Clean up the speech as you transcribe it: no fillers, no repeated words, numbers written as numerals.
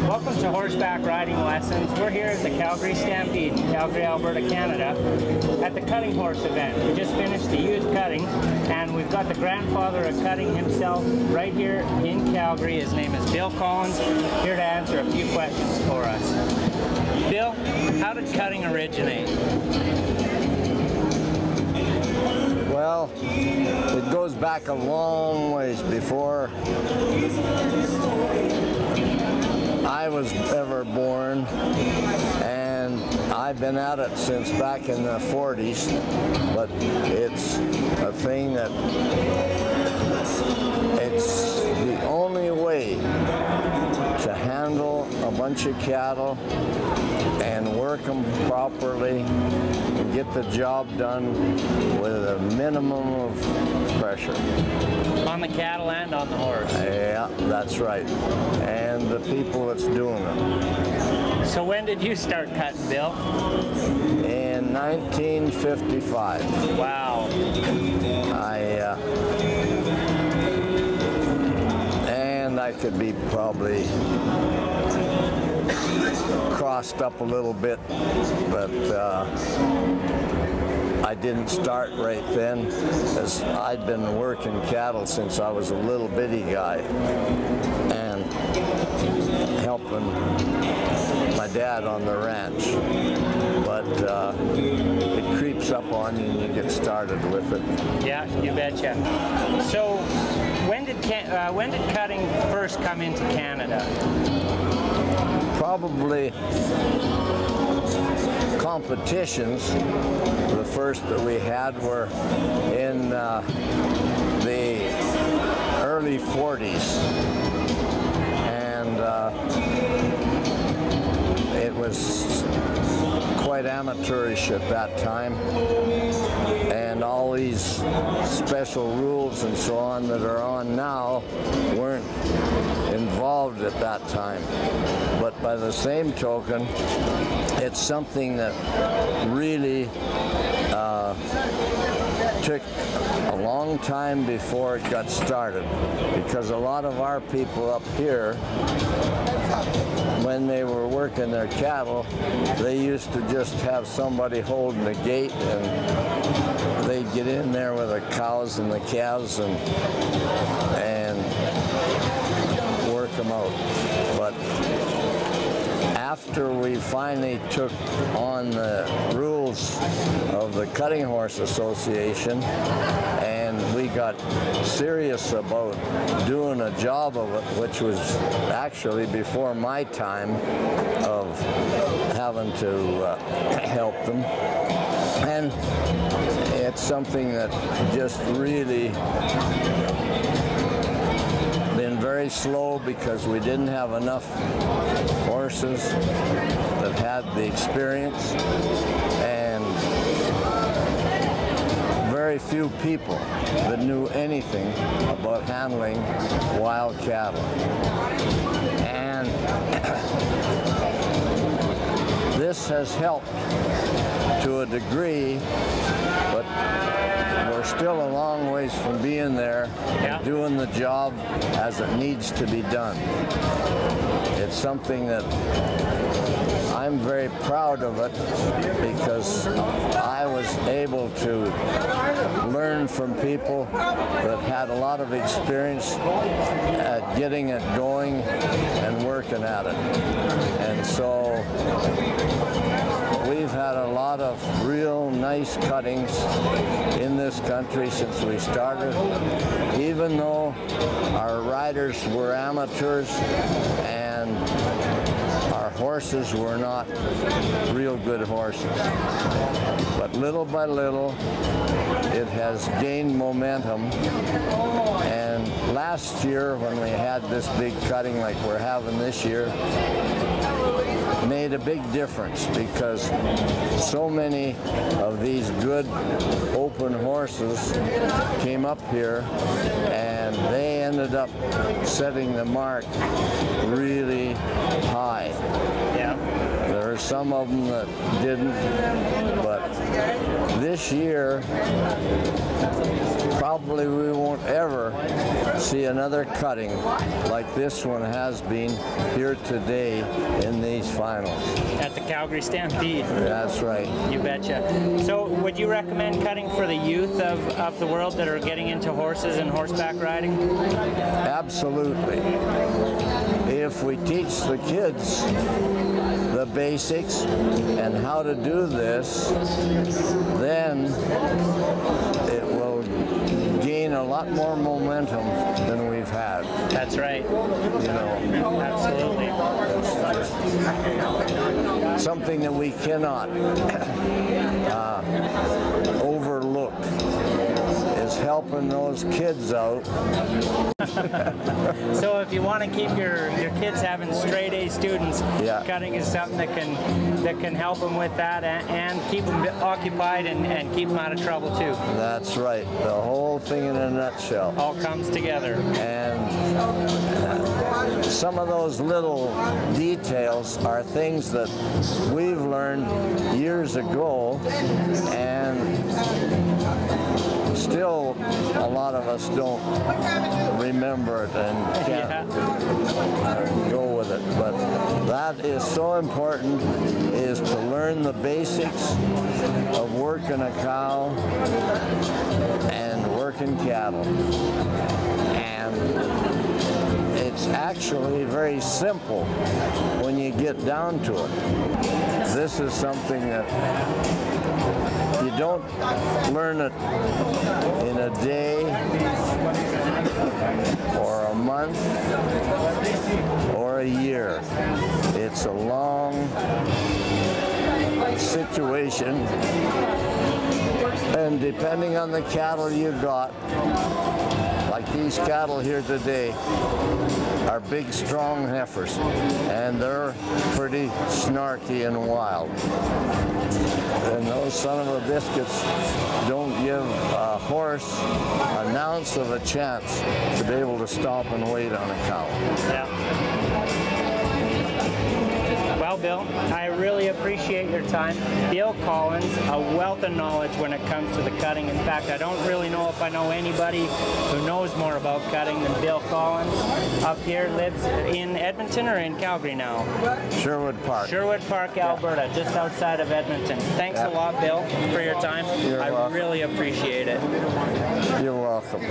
Welcome to Horseback Riding Lessons. We're here at the Calgary Stampede in Calgary, Alberta, Canada at the cutting horse event. We just finished the youth cutting and we've got the grandfather of cutting himself right here in Calgary. His name is Bill Collins, here to answer a few questions for us. Bill, how did cutting originate? Well, it goes back a long ways before I was ever born, and I've been at it since back in the 40s, but it's a thing that it's the only way to handle a bunch of cattle and work them properly and get the job done with a minimum of pressure. On the cattle and on the horse. Yeah, that's right. And the people that's doing it. So when did you start cutting, Bill? In 1955. Wow. And I could be probably crossed up a little bit, but I didn't start right then, as I'd been working cattle since I was a little bitty guy and helping my dad on the ranch. But it creeps up on you and you get started with it. Yeah, you betcha. So when did cutting first come into Canada? Probably competitions. The first that we had were in the early 40s, and it was quite amateurish at that time, and all these special rules and so on that are on now weren't involved at that time. But by the same token, it's something that really took a long time before it got started, because a lot of our people up here, when they were working their cattle, they used to just have somebody holding the gate and they'd get in there with the cows and the calves and work them out. But after we finally took on the rules of the Cutting Horse Association and we got serious about doing a job of it, which was actually before my time of having to help them. And it's something that just really been very slow because we didn't have enough horses that had the experience, and very few people that knew anything about handling wild cattle. And this has helped to a degree, but we're still a long ways from being there and doing the job as it needs to be done. It's something that I'm very proud of it, because I was able to learn from people that had a lot of experience at getting it going and working at it. And so we've had a lot of real nice cuttings in this country since we started, even though our riders were amateurs and our horses were not real good horses. But little by little, it has gained momentum. And last year, when we had this big cutting like we're having this year, made a big difference, because so many of these good open horses came up here and they ended up setting the mark really high. Yeah. There's some of them that didn't, but this year probably we won't ever see another cutting like this one has been here today in these finals. At the Calgary Stampede. That's right. You betcha. So would you recommend cutting for the youth of the world that are getting into horses and horseback riding? Absolutely. If we teach the kids the basics and how to do this, then it will gain a lot more momentum than we've had. That's right. You know, absolutely. Something that we cannot overlook is helping those kids out. So if you want to keep your kids having straight A students, yeah, cutting is something that can help them with that and keep them occupied and keep them out of trouble too. That's right. The whole thing in a nutshell. All comes together. And some of those little details are things that we've learned years ago, and still a lot of us don't remember it and can't go with it. But that is so important, is to learn the basics of working a cow and working cattle. And it's actually very simple when you get down to it. This is something that you don't learn it in a day or a month or a year. It's a long situation, and depending on the cattle you got, like these cattle here today are big, strong heifers, and they're pretty snarky and wild. And those son of a biscuits don't give a horse an ounce of a chance to be able to stop and wait on a cow. Yeah. Well, Bill, I really appreciate your time. Bill Collins, a wealth of knowledge when it comes to the cutting. In fact, I don't really know if I know anybody who knows more about cutting than Bill Collins. Up here, lives in Edmonton or in Calgary now? Sherwood Park. Sherwood Park, Alberta, just outside of Edmonton. Thanks a lot, Bill, for your time. You're welcome. Really appreciate it. You're welcome.